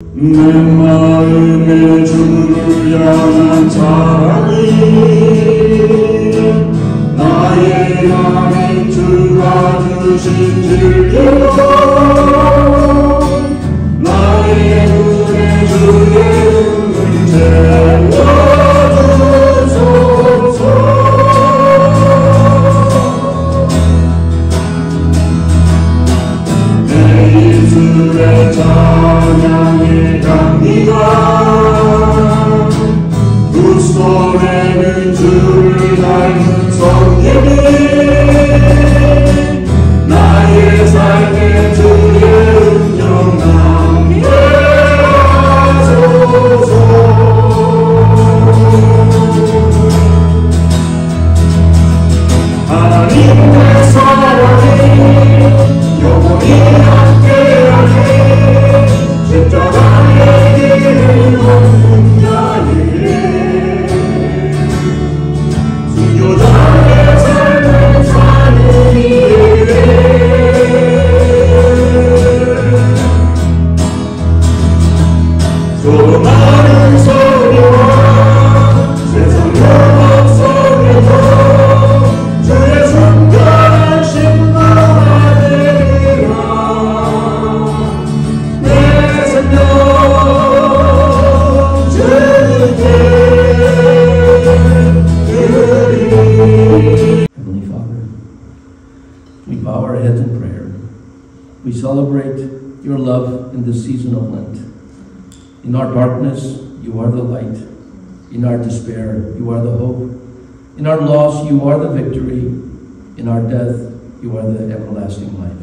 내 마음에 주를 향한 사랑이 나의 안에 주가 주신 진리로 나의 눈에 주의 눈을 채워주소서. 내 입술의 찬양의 강기가 두 손에는 주를 닮은 성경이 나의 삶에 주의 음성 남게 하소서. 하나님의 사랑이 영원히 함께하네. 십자가의 길을 걷는 자의 순교자의 삶을 사는 이에게 수많은 소리와 세상 영역 속에서 주의 순결한 신부가 되리라. 내 생명 주께 드리리. Heavenly Father, we bow our heads in prayer. We celebrate your love in this season of Lent. In our darkness, you are the light. In our despair, you are the hope. In our loss, you are the victory. In our death, you are the everlasting life.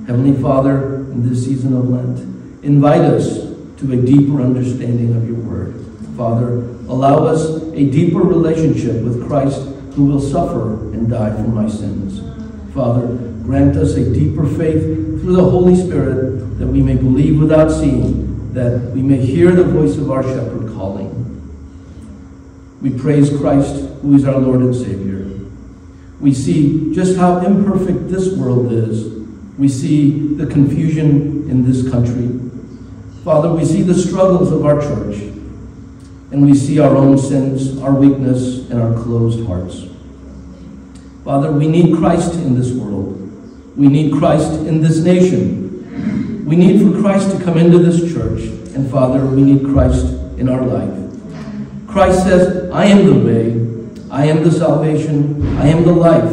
Heavenly Father, in this season of Lent, invite us to a deeper understanding of your word. Father, allow us a deeper relationship with Christ, who will suffer and die for my sins. Father, grant us a deeper faith through the Holy Spirit, that we may believe without seeing, that we may hear the voice of our shepherd calling. We praise Christ, who is our Lord and Savior. We see just how imperfect this world is. We see the confusion in this country. Father, we see the struggles of our church, and we see our own sins, our weakness, and our closed hearts. Father, we need Christ in this world. We need Christ in this nation. We need for Christ to come into this church. And Father, we need Christ in our life. Christ says, I am the way, I am the salvation, I am the life.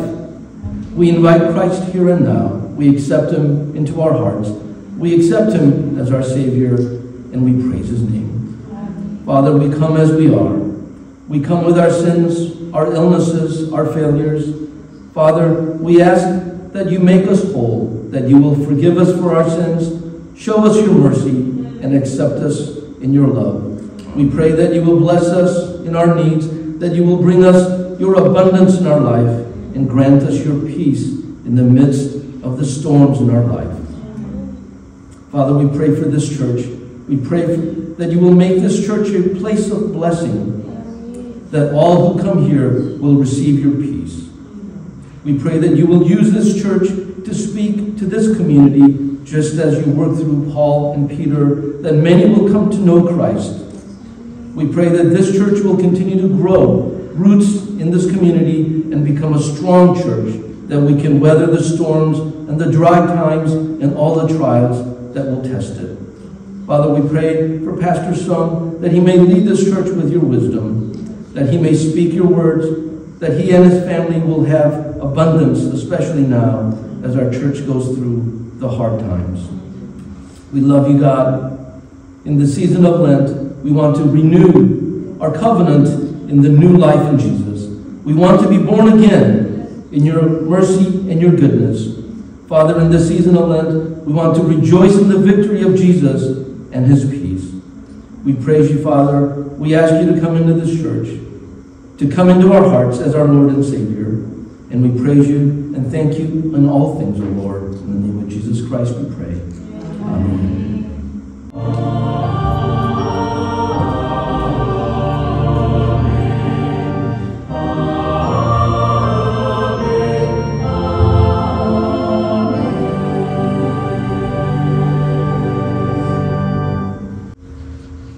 We invite Christ here and now. We accept him into our hearts. We accept him as our Savior, and we praise his name. Father, we come as we are. We come with our sins, our illnesses, our failures. Father, we ask that you make us whole, that you will forgive us for our sins, show us your mercy, and accept us in your love. We pray that you will bless us in our needs, that you will bring us your abundance in our life, and grant us your peace in the midst of the storms in our life. Father, we pray for this church. We pray that you will make this church a place of blessing, that all who come here will receive your peace. We pray that you will use this church to speak to this community, just as you worked through Paul and Peter, that many will come to know Christ. We pray that this church will continue to grow roots in this community and become a strong church, that we can weather the storms and the dry times and all the trials that will test it. Father, we pray for Pastor Sung, that he may lead this church with your wisdom, that he may speak your words, that he and his family will have abundance, especially now as our church goes through the hard times. We love you, God. In the season of Lent, we want to renew our covenant in the new life in Jesus. We want to be born again in your mercy and your goodness. Father, in this season of Lent, we want to rejoice in the victory of Jesus and his peace. We praise you, Father. We ask you to come into this church, to come into our hearts as our Lord and Savior. And we praise you and thank you in all things, O Lord. In the name of Jesus Christ we pray. Amen.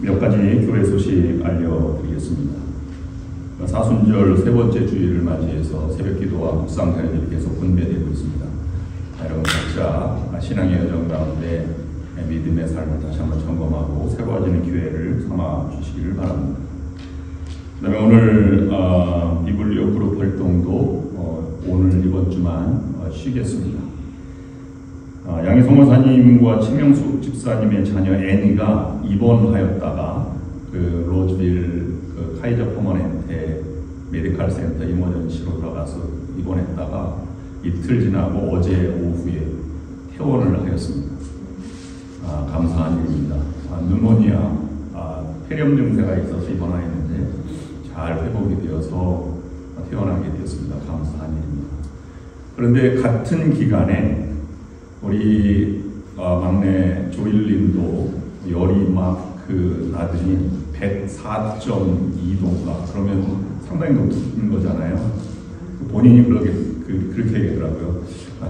몇 가지 교회 소식 알려드리겠습니다. 사순절 세 번째 주일을 맞이해서 새벽 기도와 묵상 사역이 계속 분배되고 있습니다. 여러분 각자 신앙의 여정 가운데 믿음의 삶을 다시 한번 점검하고 새로워지는 기회를 삼아 주시기를 바랍니다. 그 다음에 오늘 이블리오 그룹 활동도 오늘 이번 주만 쉬겠습니다. 양희성 목사님과 최명숙 집사님의 자녀 애니가 입원하였다가 그 로즈빌 그 카이저 퍼머넨트 메디컬 센터 이머전시로 들어가서 입원했다가 이틀 지나고 어제 오후에 퇴원을 하였습니다. 감사한 일입니다. 누모니아 폐렴 증세가 있어서 입원하였는데 잘 회복이 되어서 퇴원하게 되었습니다. 감사한 일입니다. 그런데 같은 기간에 우리 막내 조일님도 열이 막 나더니 104.2도인가 그러면 상당히 높은 거잖아요. 본인이 그렇게 얘기하더라고요.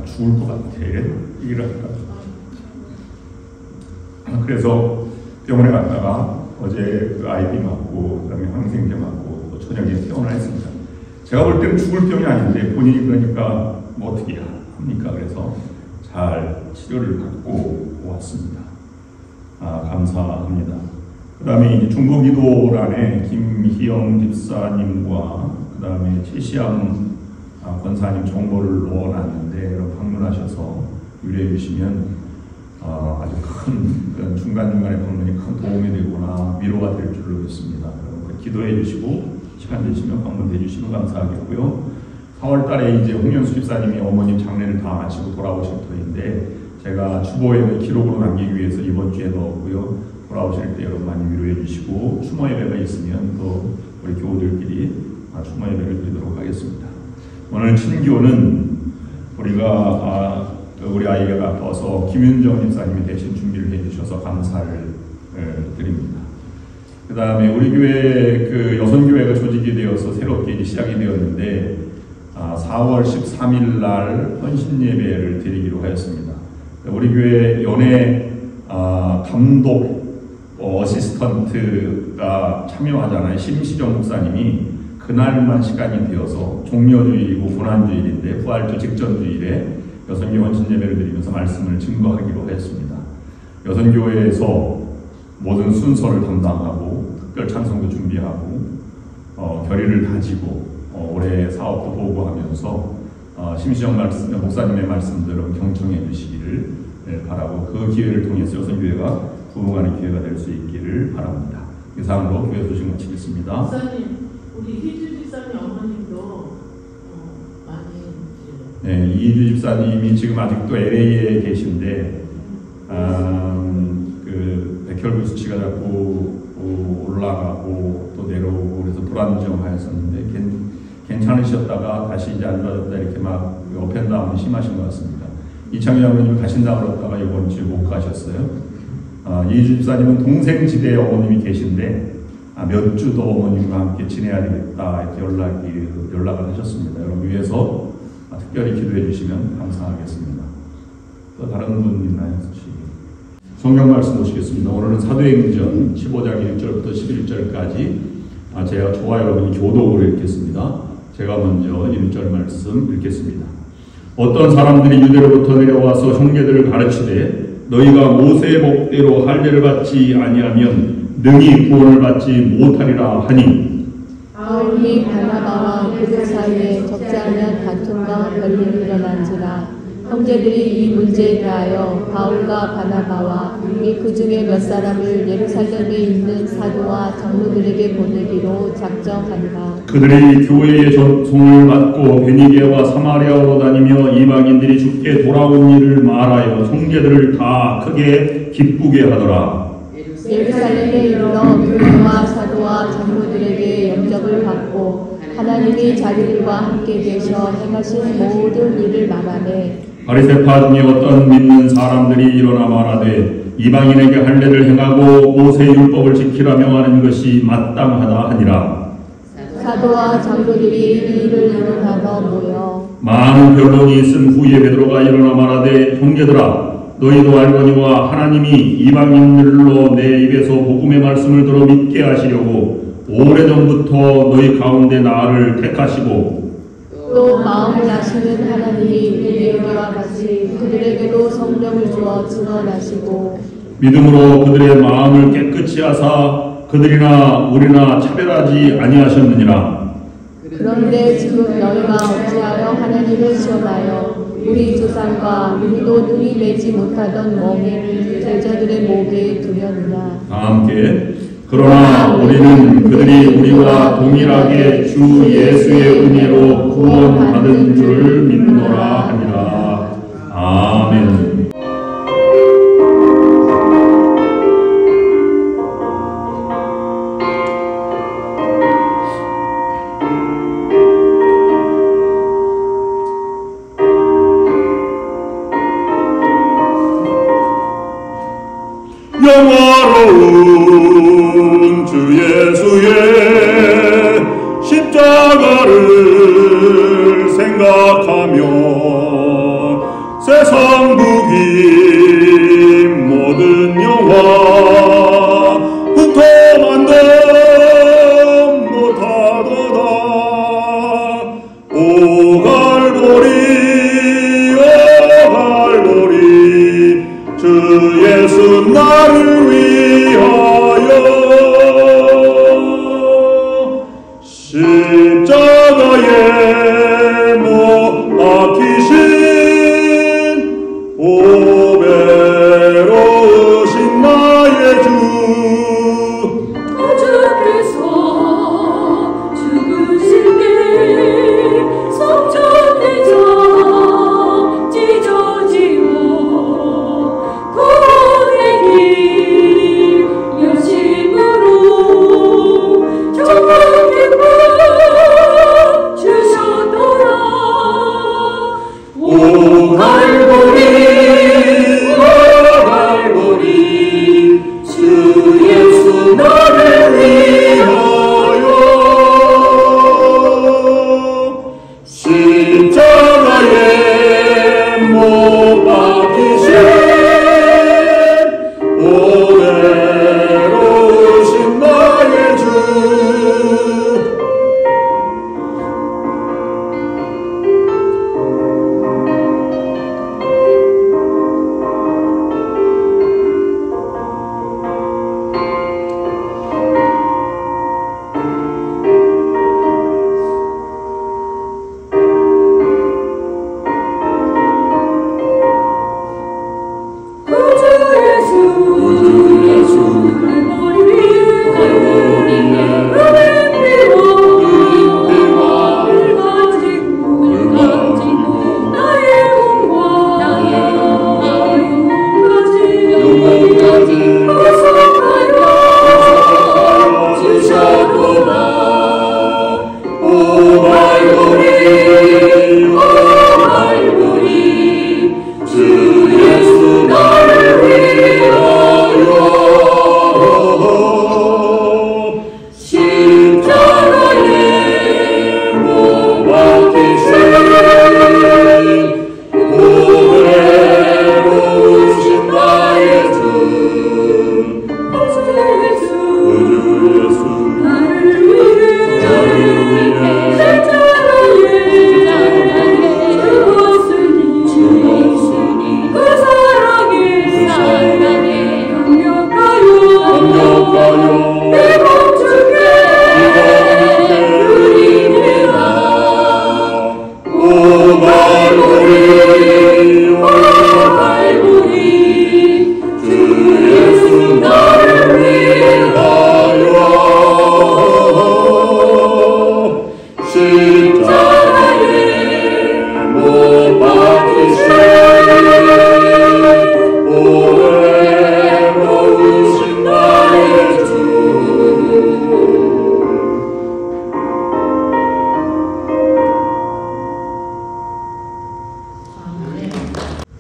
죽을 것 같아. 그래서 병원에 갔다가 어제 아이비 맞고 그다음에 항생제 맞고 또 저녁에 퇴원을 했습니다. 제가 볼 때는 죽을 병이 아닌데 본인이 그러니까 뭐 어떻게 합니까? 그래서 잘 치료를 받고 왔습니다. 감사합니다. 그 다음에 이제 중보기도란에 김희영 집사님과 그 다음에 최시암 권사님 정보를 넣어놨는데 여러분 방문하셔서 유래해 주시면 아주 큰 중간중간에 방문이 큰 도움이 되거나 위로가 될 줄로 믿습니다. 여러분 기도해 주시고 시간 되시면 방문해 주시면 감사하겠고요. 4월 달에 이제 홍현수 집사님이 어머님 장례를 다 마치고 돌아오실 터인데 제가 주보에 기록으로 남기기 위해서 이번 주에 넣었고요. 돌아오실 때 여러분 많이 위로해 주시고 추모 예배가 있으면 또 우리 교우들끼리 추모 예배를 드리도록 하겠습니다. 오늘 친교는 우리가 우리 아이가 아파서 김윤정 집사님이 대신 준비를 해주셔서 감사를 드립니다. 그 다음에 우리 교회 그 여선교회가 조직이 되어서 새롭게 이제 시작이 되었는데 4월 13일 날 헌신 예배를 드리기로 하였습니다. 우리 교회 연예 감독 어시스턴트가 참여하잖아요. 심시정 목사님이 그날만 시간이 되어서 종려주일이고 고난주일인데 부활주 직전주일에 여선교 헌신 예배를 드리면서 말씀을 증거하기로 했습니다. 여선교회에서 모든 순서를 담당하고 특별 찬송도 준비하고 결의를 다지고 올해 사업도 보고하면서 심시정 목사님의 말씀들은 경청해 주시기를 바라고 그 기회를 통해서 여선교회가 부흥하는 기회가 될 수 있기를 바랍니다. 이상으로 교회 소식 마치겠습니다. 목사님, 우리 이주 집사님 어머님도 많이 네, 이주 집사님이 지금 아직도 LA에 계신데 그 백혈구 수치가 자꾸 올라가고 또 내려오고 그래서 불안정하였었는데 괜찮으셨다가 다시 이제 안 좋아졌다 이렇게 막 업앤다운이 심하신 것 같습니다. 이창희 아버님이 가신다 그러다가 이번 주에 못 가셨어요. 이주 집사님은 동생지대에 어머님이 계신데 몇 주 더 어머님과 함께 지내야 되겠다 이렇게 연락을 하셨습니다. 여러분 위해서 특별히 기도해 주시면 감사하겠습니다. 또 다른 분 있나요? 성경 말씀 보시겠습니다. 오늘은 사도행전 15장 1절부터 11절까지 저와 여러분이 교독으로 읽겠습니다. 제가 먼저 1절 말씀 읽겠습니다. 어떤 사람들이 유대로부터 내려와서 형제들을 가르치되 너희가 모세의 법대로 할례를 받지 아니하면 능히 구원을 받지 못하리라 하니 바울이 바나바와 그들 사이에 적지 않은 다툼과 변론이 일어난지라 형제들이 이 문제에 대하여 바울과 바나바와 및 그 중에 몇 사람을 예루살렘에 있는 사도와 장로들에게 보내기로 작정하니라. 그들이 교회의 전송을 받고 베니게와 사마리아로 다니며 이방인들이 주께 돌아온 일을 말하여 형제들을 다 크게 기쁘게 하더라. 예루살렘에 이르러 교회와 사도와 장로들에게 영접을 받고 하나님이 자기들과 함께 계셔 행하신 모든 일을 말하네. 바리새파 중에 어떤 믿는 사람들이 일어나 말하되 이방인에게 할례를 행하고 모세의 율법을 지키라 명하는 것이 마땅하다 하니라. 사도와 장로들이 이 일을 이론하러 모여 많은 변론이 있은 후에 베드로가 일어나 말하되 형제들아 너희도 알거니와 하나님이 이방인들로 내 입에서 복음의 말씀을 들어 믿게 하시려고 오래전부터 너희 가운데 나를 택하시고 또 마음을 아시는 하나님이 우리에게와 같이 그들에게도 성령을 주어 증언하시고 믿음으로 그들의 마음을 깨끗이 하사 그들이나 우리나 차별하지 아니하셨느니라. 그런데 지금 너희가 어찌하여 하나님을 시험하여 우리 조상과 우리도 눈이 매지 못하던 멍에를 제자들의 목에 두려느냐. 다 함께 그러나 우리는 그들이 우리와 동일하게 주 예수의 은혜로 구원받은 줄을 믿노라 하니라. 아멘. 영화로운 주 예수의 십자가를 생각하며 세상 북이 모든 영화부터 만도 못하도다. 오 갈보리 오 갈보리 주 예수 나를 위하여 십자가에 못 박히신 오베로우신 나의 주 거저께서 죽으실 때 성전대장 찢어지고 구원의 길 여심으로 정말 기쁨 주셨더라. 오 갈보리 오 갈보리 주 예수 나를 위하여 십자가에 못 박히신 오베로우신 나의 주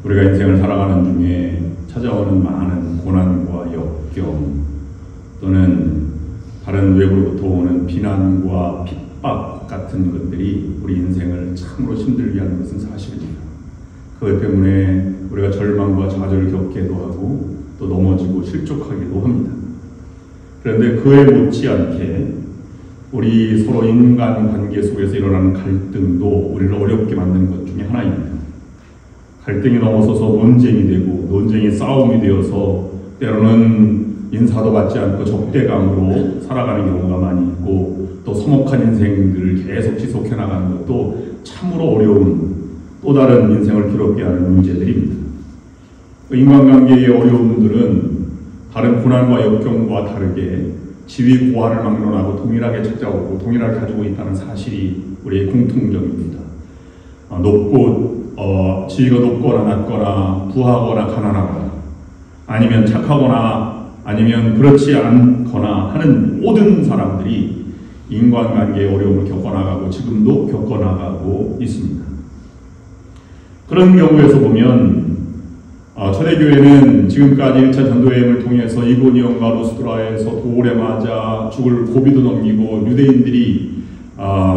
우리가 인생을 살아가는 중에 찾아오는 많은 고난과 역경 또는 다른 외부로부터 오는 비난과 핍박 같은 것들이 우리 인생을 참으로 힘들게 하는 것은 사실입니다. 그것 때문에 우리가 절망과 좌절을 겪기도 하고 또 넘어지고 실족하기도 합니다. 그런데 그에 못지않게 우리 서로 인간관계 속에서 일어나는 갈등도 우리를 어렵게 만드는 것 중에 하나입니다. 갈등이 넘어서서 논쟁이 되고 논쟁이 싸움이 되어서 때로는 인사도 받지 않고 적대감으로 살아가는 경우가 많이 있고 또 서먹한 인생들을 계속 지속해 나가는 것도 참으로 어려운 또 다른 인생을 괴롭게 하는 문제들입니다. 인간관계의 어려움들은 다른 고난과 역경과 다르게 지위 고하를 막론하고 동일하게 찾아오고 동일하게 가지고 있다는 사실이 우리의 공통점입니다. 지위가 높거나 낮거나 부하거나 가난하거나 아니면 착하거나 아니면 그렇지 않거나 하는 모든 사람들이 인간관계의 어려움을 겪어나가고 지금도 겪어나가고 있습니다. 그런 경우에서 보면 초대교회는 지금까지 1차 전도여행을 통해서 이고니온과 루스드라에서 돌에 맞아 죽을 고비도 넘기고 유대인들이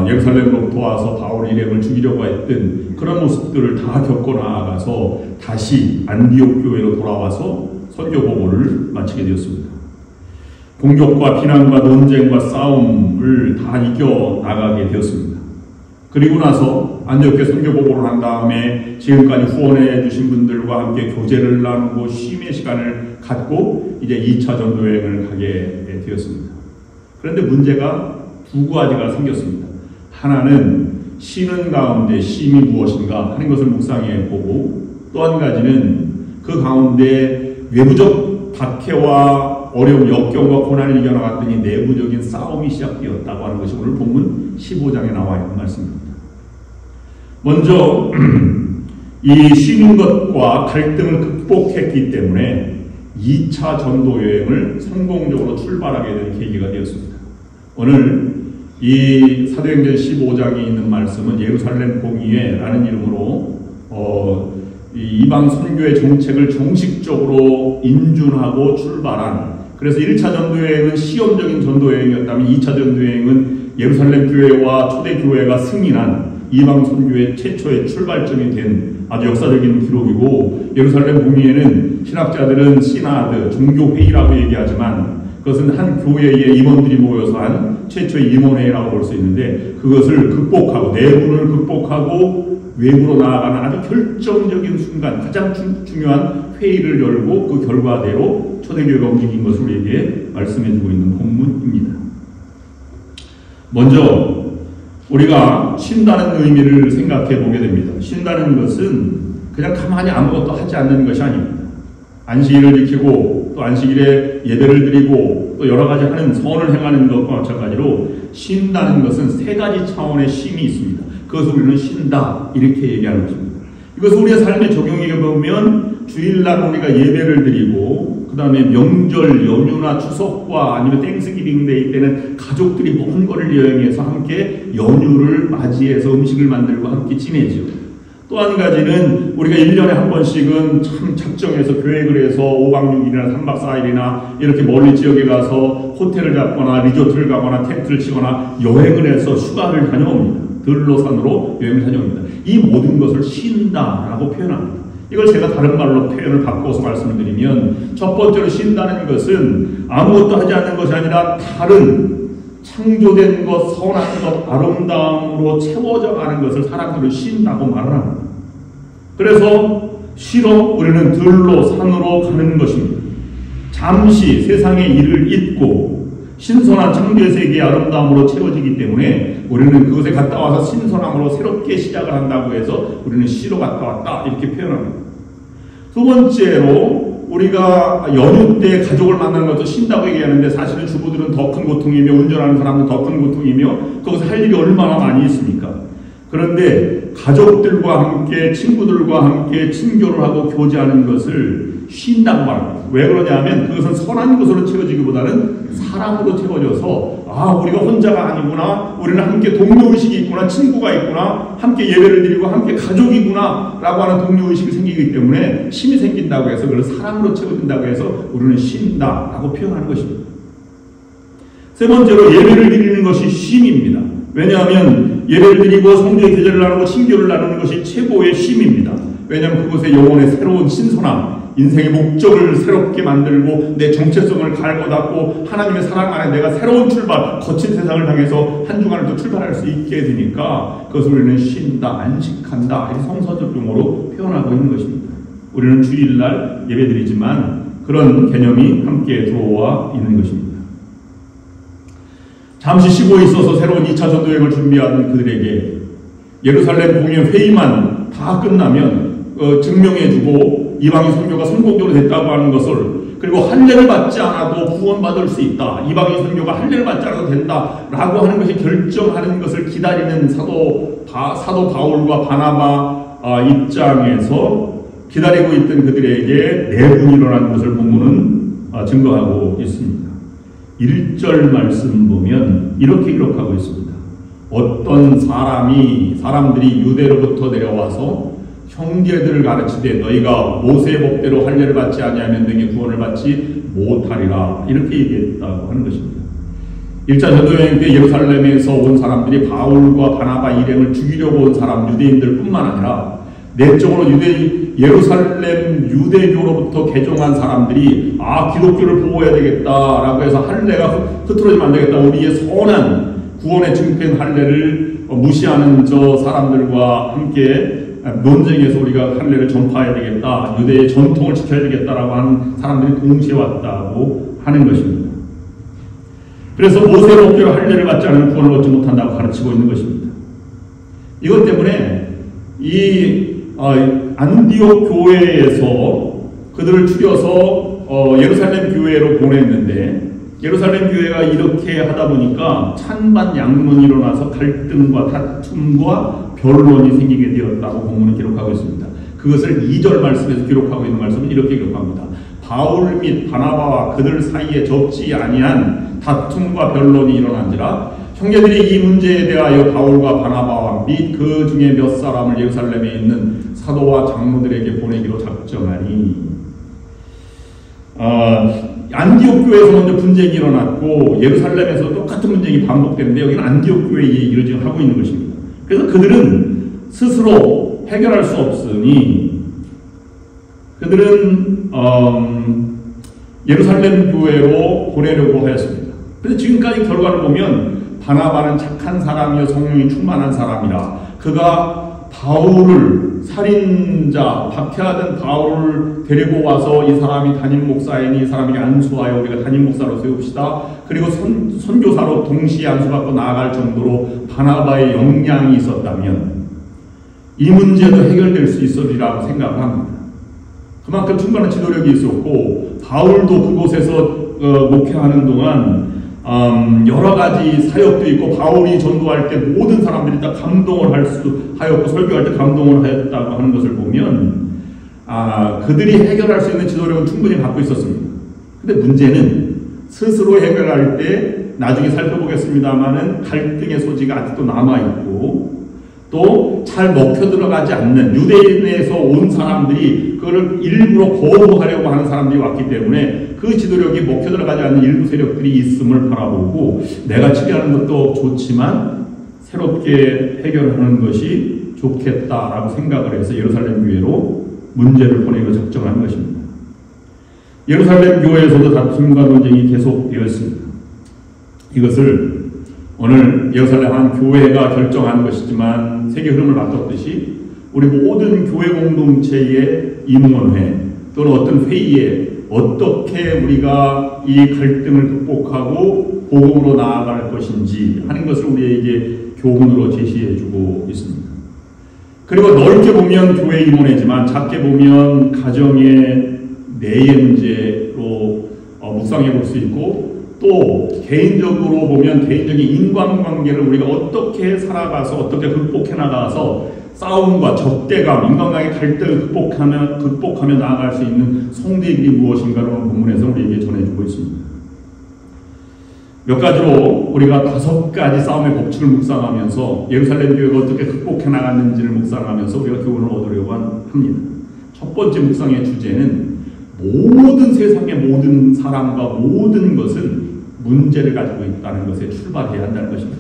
예루살렘으로부터 와서 바울 일행을 죽이려고 했던 그런 모습들을 다 겪어나가서 다시 안디옥 교회로 돌아와서 선교 보고를 마치게 되었습니다. 공격과 비난과 논쟁과 싸움을 다 이겨나가게 되었습니다. 그리고 나서 안디옥교회 선교 보고를 한 다음에 지금까지 후원해 주신 분들과 함께 교제를 나누고 쉼의 시간을 갖고 이제 2차 전도여행을 가게 되었습니다. 그런데 문제가 두 가지가 생겼습니다. 하나는 쉬는 가운데 쉼이 무엇인가 하는 것을 묵상해 보고 또 한 가지는 그 가운데 외부적 박해와 어려움, 역경과 고난을 이겨나갔더니 내부적인 싸움이 시작되었다고 하는 것이 오늘 본문 15장에 나와 있는 말씀입니다. 먼저 이 쉬는 것과 갈등을 극복했기 때문에 2차 전도여행을 성공적으로 출발하게 된 계기가 되었습니다. 오늘 이 사도행전 15장에 있는 말씀은 예루살렘 공의회라는 이름으로 이방 선교의 정책을 정식적으로 인준하고 출발한, 그래서 1차 전도여행은 시험적인 전도여행이었다면 2차 전도여행은 예루살렘 교회와 초대교회가 승인한 이방 선교의 최초의 출발점이 된 아주 역사적인 기록이고, 예루살렘 공의회는 신학자들은 시나드, 종교회의라고 얘기하지만 그것은 한 교회의 임원들이 모여서 한 최초의 임원회의라고 볼 수 있는데, 그것을 극복하고 내부를 극복하고 외부로 나아가는 아주 결정적인 순간, 가장 중요한 회의를 열고 그 결과대로 초대교회가 움직인 것을 우리에게 말씀해주고 있는 본문입니다. 먼저 우리가 쉰다는 의미를 생각해 보게 됩니다. 쉰다는 것은 그냥 가만히 아무것도 하지 않는 것이 아닙니다. 안식일을 지키고 또 안식일에 예배를 드리고 또 여러 가지 하는 선을 행하는 것과 마찬가지로 쉰다는 것은 세 가지 차원의 쉼이 있습니다. 그것을 우리는 쉰다 이렇게 얘기하는 것입니다. 이것을 우리의 삶에 적용해 보면 주일날 우리가 예배를 드리고 그 다음에 명절, 연휴나 추석과 아니면 땡스기빙 데이 때는 가족들이 먼 거리를 여행해서 함께 연휴를 맞이해서 음식을 만들고 함께 지내죠. 또 한 가지는 우리가 1년에 한 번씩은 참 작정해서 계획을 해서 5박 6일이나 3박 4일이나 이렇게 멀리 지역에 가서 호텔을 잡거나 리조트를 가거나 텐트를 치거나 여행을 해서 휴가를 다녀옵니다. 들로산으로 여행을 다녀옵니다. 이 모든 것을 쉰다라고 표현합니다. 이걸 제가 다른 말로 표현을 바꿔서 말씀을 드리면, 첫 번째로 쉰다는 것은 아무것도 하지 않는 것이 아니라 다른 창조된 것, 선한 것, 아름다움으로 채워져 가는 것을 사람들은 쉰다고 말을 합니다. 그래서 쉬러 우리는 들로 산으로 가는 것입니다. 잠시 세상의 일을 잊고 신선한 창조의 세계의 아름다움으로 채워지기 때문에 우리는 그곳에 갔다 와서 신선함으로 새롭게 시작을 한다고 해서 우리는 쉬러 갔다 왔다 이렇게 표현합니다. 두 번째로 우리가 연휴 때 가족을 만나는 것도 쉰다고 얘기하는데, 사실은 주부들은 더 큰 고통이며 운전하는 사람은 더 큰 고통이며 거기서 할 일이 얼마나 많이 있습니까? 그런데 가족들과 함께 친구들과 함께 친교를 하고 교제하는 것을 쉰다고 말합니다. 왜 그러냐면 그것은 선한 것으로 채워지기보다는 사랑으로 채워져서 우리가 혼자가 아니구나, 우리는 함께 동료의식이 있구나, 친구가 있구나, 함께 예배를 드리고 함께 가족이구나 라고 하는 동료의식이 생기기 때문에 쉼이 생긴다고 해서 그걸 사랑으로 채워진다고 해서 우리는 쉰다 라고 표현하는 것입니다. 세 번째로 예배를 드리는 것이 쉼입니다. 왜냐하면 예배를 드리고 성도의 교제를 나누고 친교를 나누는 것이 최고의 쉼입니다. 왜냐하면 그곳에 영혼의 새로운 신선함, 인생의 목적을 새롭게 만들고 내 정체성을 갈고 닦고 하나님의 사랑 안에 내가 새로운 출발, 거친 세상을 향해서 한 주간을 또 출발할 수 있게 되니까 그것을 우리는 쉰다, 안식한다, 이렇게 성서적 용어로 표현하고 있는 것입니다. 우리는 주일날 예배드리지만 그런 개념이 함께 들어와 있는 것입니다. 잠시 쉬고 있어서 새로운 2차 전도여행을 준비하는 그들에게 예루살렘 공연 회의만 다 끝나면 증명해주고 이방인 선교가 성공적으로 됐다고 하는 것을, 그리고 할례를 받지 않아도 구원받을 수 있다, 이방인 선교가 할례를 받지 않아도 된다라고 하는 것이 결정하는 것을 기다리는 사도 바울과 바나바 입장에서 기다리고 있던 그들에게 내분이 일어난 것을 본문은 증거하고 있습니다. 1절 말씀 보면 이렇게 기록하고 있습니다. 어떤 사람들이 유대로부터 내려와서 형제들을 가르치되 너희가 모세의 법대로 할례를 받지 아니하면 너희에게 구원을 받지 못하리라, 이렇게 얘기했다고 하는 것입니다. 1차 전도여행 때 예루살렘에서 온 사람들이 바울과 바나바 일행을 죽이려고 온 사람, 유대인들 뿐만 아니라 내적으로 예루살렘 유대교로부터 개종한 사람들이 기독교를 보호해야 되겠다라고 해서 할례가 흐트러지면 안 되겠다, 우리의 선한 구원의 증표인 할례를 무시하는 저 사람들과 함께 논쟁에서 우리가 할례를 전파해야 되겠다, 유대의 전통을 지켜야 되겠다라고 하는 사람들이 동시에 왔다고 하는 것입니다. 그래서 모세의 법대로 할례를 받지 않으면 구원을 얻지 못한다고 가르치고 있는 것입니다. 이것 때문에 이 안디옥 교회에서 그들을 추려서 예루살렘 교회로 보냈는데, 예루살렘 교회가 이렇게 하다 보니까 찬반 양론이 일어나서 갈등과 다툼과 변론이 생기게 되었다고 본문은 기록하고 있습니다. 그것을 2절 말씀에서 기록하고 있는 말씀은 이렇게 기록합니다. 바울 및 바나바와 그들 사이에 적지 아니한 다툼과 변론이 일어난지라 형제들이 이 문제에 대하여 바울과 바나바와 및 그 중에 몇 사람을 예루살렘에 있는 사도와 장로들에게 보내기로 작정하니, 안디옥 교회에서 먼저 분쟁이 일어났고 예루살렘에서 똑같은 분쟁이 반복되는데 여기는 안디옥 교회 얘기를 지금 하고 있는 것입니다. 그래서 그들은 스스로 해결할 수 없으니 그들은 예루살렘 교회로 보내려고 하였습니다. 그런데 지금까지 결과를 보면 바나바는 착한 사람이요 성령이 충만한 사람이라 그가 바울을, 살인자 박해하던 바울을 데리고 와서 이 사람이 담임 목사이니 이 사람에게 안수하여 우리가 담임 목사로 세웁시다, 그리고 선교사로 동시에 안수받고 나아갈 정도로 바나바의 역량이 있었다면 이 문제도 해결될 수 있으리라고 생각을 합니다. 그만큼 충분한 지도력이 있었고 바울도 그곳에서 목회하는 동안 여러 가지 사역도 있고 바울이 전도할 때 모든 사람들이 다 감동을 하였고 설교할 때 감동을 하였다고 하는 것을 보면 그들이 해결할 수 있는 지도력은 충분히 갖고 있었습니다. 근데 문제는 스스로 해결할 때 나중에 살펴보겠습니다만은 갈등의 소지가 아직도 남아있고 또 잘 먹혀 들어가지 않는 유대인에서 온 사람들이 그거를 일부러 거부하려고 하는 사람들이 왔기 때문에 그 지도력이 먹혀 들어가지 않는 일부 세력들이 있음을 바라보고 내가 치료하는 것도 좋지만 새롭게 해결하는 것이 좋겠다라고 생각을 해서 예루살렘 교회로 문제를 보내기로 작정한 것입니다. 예루살렘 교회에서도 다툼과 논쟁이 계속되었습니다. 이것을 오늘 예루살렘 한 교회가 결정한 것이지만 세계 흐름을 바꿨듯이 우리 모든 교회 공동체의 임원회 또는 어떤 회의에 어떻게 우리가 이 갈등을 극복하고 복음으로 나아갈 것인지 하는 것을 우리에게 교훈으로 제시해주고 있습니다. 그리고 넓게 보면 교회 임원회지만 작게 보면 가정의 내의 문제로 묵상해 볼 수 있고 또 개인적으로 보면 개인적인 인간관계를 우리가 어떻게 살아가서 어떻게 극복해 나가서 싸움과 적대감, 인간관계 갈등을 극복하며 나아갈 수 있는 성대길이 무엇인가를 본문에서 우리에게 전해주고 있습니다. 몇 가지로 우리가 5가지 싸움의 법칙을 묵상하면서 예루살렘 교회가 어떻게 극복해 나갔는지를 묵상하면서 우리가 교훈을 얻으려고 합니다. 첫 번째 묵상의 주제는 모든 세상의 모든 사람과 모든 것은 문제를 가지고 있다는 것에 출발해야 한다는 것입니다.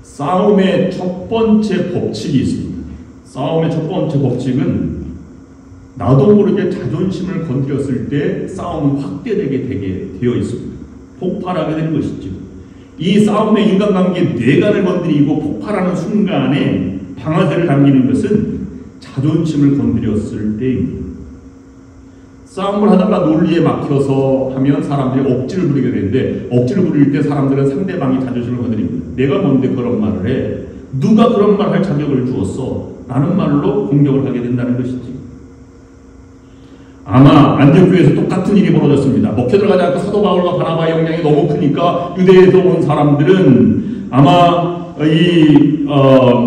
싸움의 첫 번째 법칙이 있습니다. 싸움의 첫 번째 법칙은 나도 모르게 자존심을 건드렸을 때 싸움은 확대되게 되게 되어 있습니다. 폭발하게 되는 것이죠. 이 싸움의 인간관계 뇌관을 건드리고 폭발하는 순간에 방아쇠를 당기는 것은 자존심을 건드렸을 때입니다. 싸움을 하다가 논리에 막혀서 하면 사람들이 억지를 부리게 되는데 억지를 부릴 때 사람들은 상대방이 자존심을 건드립니다. 내가 뭔데 그런 말을 해? 누가 그런 말 할 자격을 주었어? 라는 말로 공격을 하게 된다는 것이지. 아마 안디옥교회에서 똑같은 일이 벌어졌습니다. 먹혀 들어가지 않고 사도 바울과 바나바의 영향이 너무 크니까 유대에서 온 사람들은 아마 이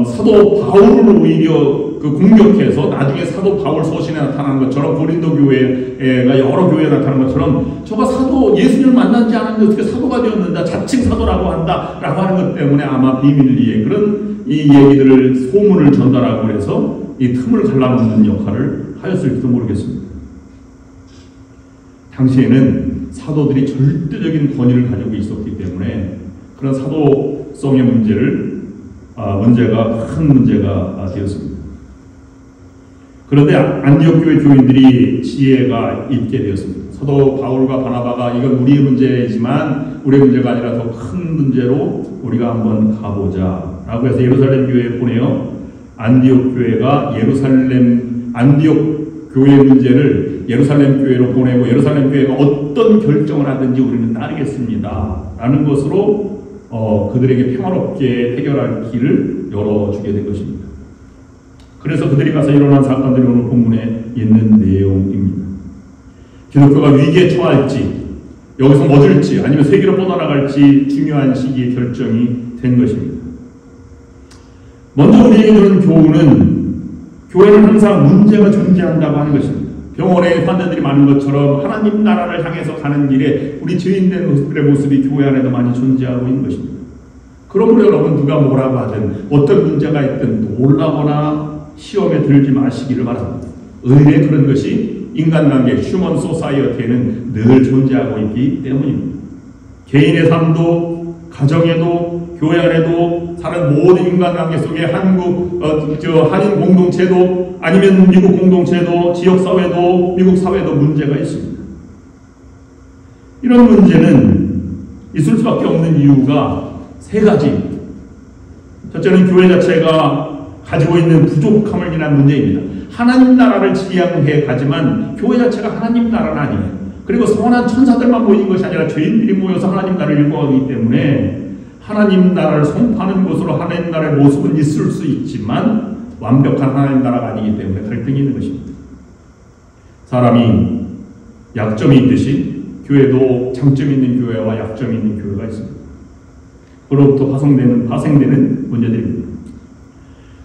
사도 바울을 오히려 공격해서 나중에 사도 바울 서신에 나타난 것처럼 고린도 교회가 여러 교회에 나타난 것처럼 저가 사도 예수님을 만나지 않았는데 어떻게 사도가 되었는다 자칭 사도라고 한다 라고 하는 것 때문에 아마 비밀리에 그런 이 얘기들을 소문을 전달하고 그래서 이 틈을 갈라놓는 역할을 하였을지도 모르겠습니다. 당시에는 사도들이 절대적인 권위를 가지고 있었기 때문에 그런 사도성의 문제가 큰 문제가 되었습니다. 그런데 안디옥 교회 교인들이 지혜가 있게 되었습니다. 사도 바울과 바나바가 이건 우리의 문제이지만 우리의 문제가 아니라 더 큰 문제로 우리가 한번 가보자 라고 해서 예루살렘 교회에 보내요. 안디옥 교회가 안디옥 교회 문제를 예루살렘 교회로 보내고 예루살렘 교회가 어떤 결정을 하든지 우리는 따르겠습니다 라는 것으로 그들에게 평화롭게 해결할 길을 열어주게 된 것입니다. 그래서 그들이 가서 일어난 사건들이 오늘 본문에 있는 내용입니다. 기독교가 위기에 처할지 여기서 멎을지 아니면 세계로 뻗어나갈지 중요한 시기에 결정이 된 것입니다. 먼저 우리에게 주는 교훈은 교회는 항상 문제가 존재한다고 하는 것입니다. 병원에 환자들이 많은 것처럼 하나님 나라를 향해서 가는 길에 우리 죄인된 모습들의 모습이 교회 안에도 많이 존재하고 있는 것입니다. 그러므로 여러분 누가 뭐라고 하든 어떤 문제가 있든 놀라거나 시험에 들지 마시기를 바랍니다. 의뢰 그런 것이 인간관계, 휴먼 소사이어티에는 늘 존재하고 있기 때문입니다. 개인의 삶도, 가정에도, 교회 안에도, 사는 모든 인간관계 속에 한인 공동체도, 아니면 미국 공동체도, 지역사회도, 미국 사회도 문제가 있습니다. 이런 문제는 있을 수밖에 없는 이유가 세 가지입니다. 첫째는 교회 자체가 가지고 있는 부족함을 인한 문제입니다. 하나님 나라를 지향해 가지만 교회 자체가 하나님 나라는 아니에요. 그리고 선한 천사들만 모이는 것이 아니라 죄인들이 모여서 하나님 나라를 일궈가기 때문에 하나님 나라를 선포하는 곳으로 하나님 나라의 모습은 있을 수 있지만 완벽한 하나님 나라가 아니기 때문에 갈등이 있는 것입니다. 사람이 약점이 있듯이 교회도 장점이 있는 교회와 약점이 있는 교회가 있습니다. 그로부터 파생되는 문제들입니다.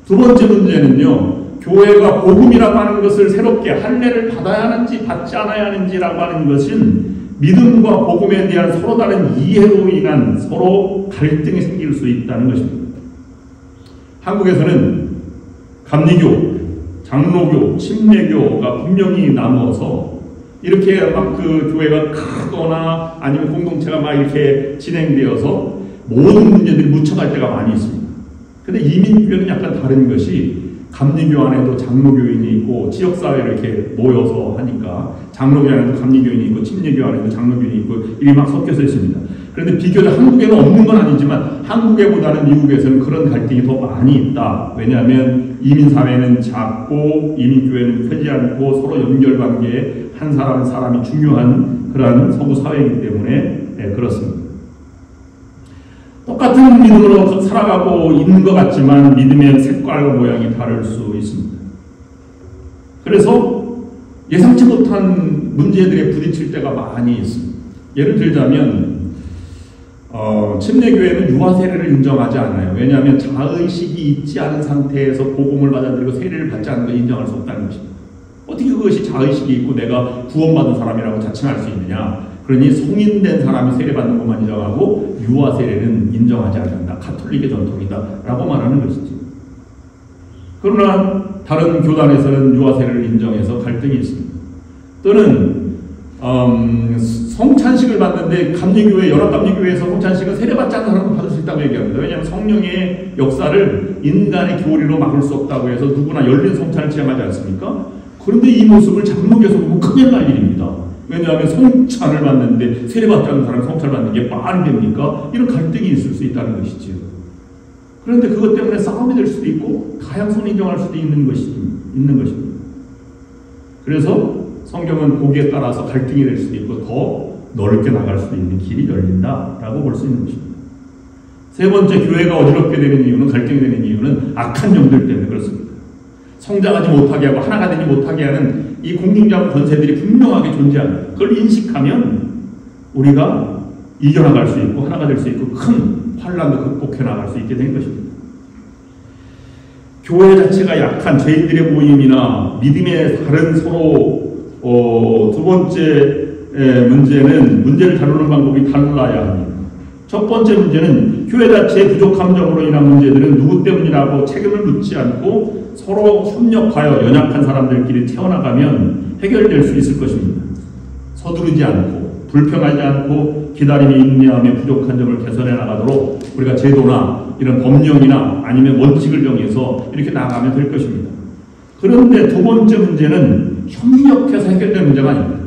두 번째 문제는요, 교회가 복음이라고 하는 것을 새롭게 할례를 받아야 하는지 받지 않아야 하는지라고 하는 것은 믿음과 복음에 대한 서로 다른 이해로 인한 서로 갈등이 생길 수 있다는 것입니다. 한국에서는 감리교, 장로교, 침례교가 분명히 나누어서 이렇게 막 그 교회가 크거나 아니면 공동체가 막 이렇게 진행되어서 모든 문제들이 묻혀갈 때가 많이 있습니다. 근데 이민교회는 약간 다른 것이 감리교 안에도 장로교인이 있고 지역사회를 이렇게 모여서 하니까 장로교 안에도 감리교인이 있고 침례교 안에도 장로교인이 있고 이게 막 섞여서 있습니다. 그런데 비교적 한국에는 없는 건 아니지만 한국에보다는 미국에서는 그런 갈등이 더 많이 있다. 왜냐하면 이민사회는 작고 이민교회는 크지 않고 서로 연결관계에 한 사람이 중요한 그러한 서구 사회이기 때문에 그렇습니다. 똑같은 믿음으로 살아가고 있는 것 같지만 믿음의 색깔과 모양이 다를 수 있습니다. 그래서 예상치 못한 문제들에 부딪힐 때가 많이 있습니다. 예를 들자면 침례교회는 유아 세례를 인정하지 않아요. 왜냐하면 자의식이 있지 않은 상태에서 복음을 받아들이고 세례를 받지 않는 걸 인정할 수 없다는 것입니다. 어떻게 그것이 자의식이 있고 내가 구원받은 사람이라고 자칭할 수 있느냐. 그러니 성인된 사람이 세례받는 것만 인정하고 유아 세례는 인정하지 않는다. 가톨릭의 전통이다 라고 말하는 것이지. 그러나 다른 교단에서는 유아 세례를 인정해서 갈등이 있습니다. 또는 성찬식을 받는데 감리교회, 연합감리교회에서 성찬식은 세례받지 않는 사람도 받을 수 있다고 얘기합니다. 왜냐하면 성령의 역사를 인간의 교리로 막을 수 없다고 해서 누구나 열린 성찬을 지향하지 않습니까? 그런데 이 모습을 장로교에서 보면 큰일 날 일입니다. 왜냐하면 성찬을 받는데 세례받지 않는 사람이 성찬을 받는 게 말이 됩니까? 이런 갈등이 있을 수 있다는 것이지요. 그런데 그것 때문에 싸움이 될 수도 있고 다양성을 인정할 수도 있는 것입니다. 그래서 성경은 거기에 따라서 갈등이 될 수도 있고 더 넓게 나갈 수도 있는 길이 열린다라고 볼 수 있는 것입니다. 세 번째, 교회가 어지럽게 되는 이유는, 갈등이 되는 이유는 악한 영들 때문에 그렇습니다. 성장하지 못하게 하고 하나가 되지 못하게 하는 이 공중자부 권세들이 분명하게 존재합니다. 그걸 인식하면 우리가 이겨나갈 수 있고 하나가 될 수 있고 큰 환란도 극복해 나갈 수 있게 된 것입니다. 교회 자체가 약한 죄인들의 모임이나 믿음의 다른 서로 두 번째 문제를 다루는 방법이 달라야 합니다. 첫 번째 문제는 교회 자체의 부족한 점으로 인한 문제들은 누구 때문이라고 책임을 묻지 않고 서로 협력하여 연약한 사람들끼리 채워나가면 해결될 수 있을 것입니다. 서두르지 않고 불평하지 않고 기다림에 인내하며 부족한 점을 개선해 나가도록 우리가 제도나 이런 법령이나 아니면 원칙을 정해서 이렇게 나가면 될 것입니다. 그런데 두 번째 문제는 협력해서 해결될 문제가 아닙니다.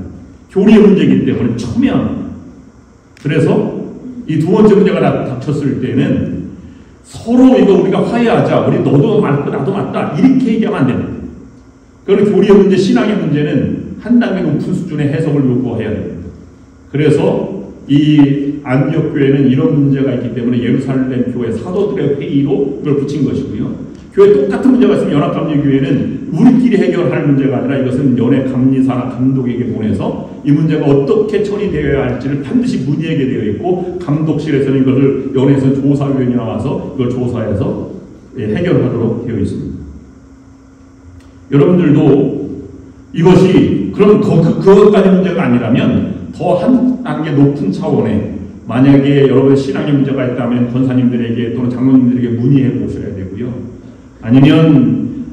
교리의 문제이기 때문에 첨예합니다. 그래서 이 두 번째 문제가 닥쳤을 때는 서로 이거 우리가 화해하자. 우리 너도 맞고 나도 맞다. 이렇게 얘기하면 안 됩니다. 그러나 교리의 문제, 신앙의 문제는 한 단계 높은 수준의 해석을 요구해야 됩니다. 그래서 이 안디옥 교회는 이런 문제가 있기 때문에 예루살렘 교회 사도들의 회의로 이걸 붙인 것이고요. 교회 똑같은 문제가 있으면 연합감리교회는 우리끼리 해결할 문제가 아니라 이것은 연회 감리사나 감독에게 보내서 이 문제가 어떻게 처리되어야 할지를 반드시 문의하게 되어 있고 감독실에서는 이것을 연회에서 조사위원이 나와서 이걸 조사해서 해결하도록 되어 있습니다. 여러분들도 이것이 그럼 그것까지 문제가 아니라면 더 한 단계 높은 차원의 만약에 여러분의 신앙의 문제가 있다면 권사님들에게 또는 장로님들에게 문의해 보셔야 되고요. 아니면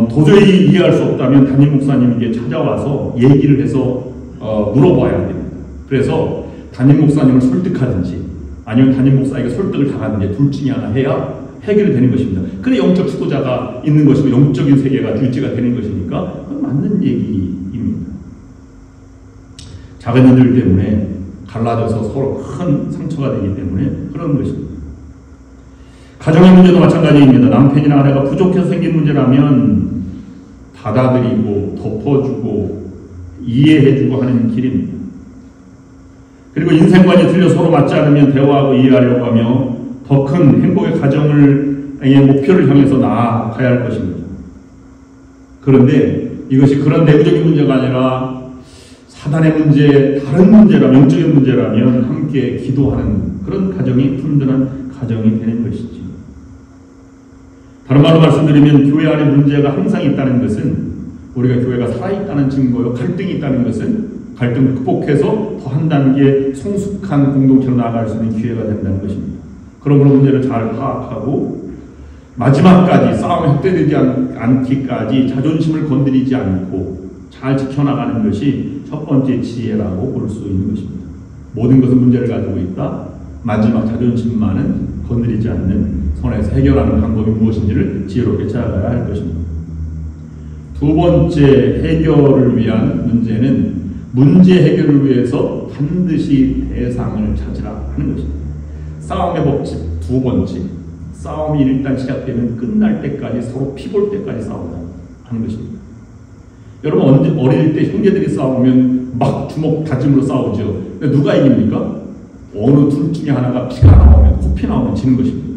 도저히 이해할 수 없다면 담임 목사님에게 찾아와서 얘기를 해서 물어봐야 됩니다. 그래서 담임 목사님을 설득하든지 아니면 담임 목사에게 설득을 당하든지 둘 중에 하나 해야 해결이 되는 것입니다. 그래 영적 지도자가 있는 것이고 영적인 세계가 유지가 되는 것이니까 그건 맞는 얘기입니다. 작은 일들 때문에 갈라져서 서로 큰 상처가 되기 때문에 그런 것입니다. 가정의 문제도 마찬가지입니다. 남편이나 아내가 부족해서 생긴 문제라면 받아들이고 덮어주고 이해해주고 하는 길입니다. 그리고 인생관이 틀려 서로 맞지 않으면 대화하고 이해하려고 하며 더 큰 행복의 가정의 목표를 향해서 나아가야 할 것입니다. 그런데 이것이 그런 내부적인 문제가 아니라 사단의 문제, 다른 문제라, 영적인 문제라면 함께 기도하는 그런 가정이 든든한 가정이 되는 것이죠. 다른 말로 말씀드리면 교회 안에 문제가 항상 있다는 것은 우리가 교회가 살아있다는 증거요. 갈등이 있다는 것은 갈등을 극복해서 더 한 단계 성숙한 공동체로 나아갈 수 있는 기회가 된다는 것입니다. 그러므로 문제를 잘 파악하고 마지막까지 싸움에 헛되지 않기까지 자존심을 건드리지 않고 잘 지켜나가는 것이 첫 번째 지혜라고 볼 수 있는 것입니다. 모든 것은 문제를 가지고 있다. 마지막 자존심만은 건드리지 않는 선에서 해결하는 방법이 무엇인지를 지혜롭게 찾아가야 할 것입니다. 두 번째 해결을 위한 문제는 문제 해결을 위해서 반드시 대상을 찾으라 하는 것입니다. 싸움의 법칙 두 번째, 싸움이 일단 시작되면 끝날 때까지 서로 피볼 때까지 싸우라 하는 것입니다. 여러분 어릴 때 형제들이 싸우면 막 주먹 다짐으로 싸우죠. 근데 누가 이깁니까? 어느 둘 중에 하나가 피가 나오면, 코피 나오면 지는 것입니다.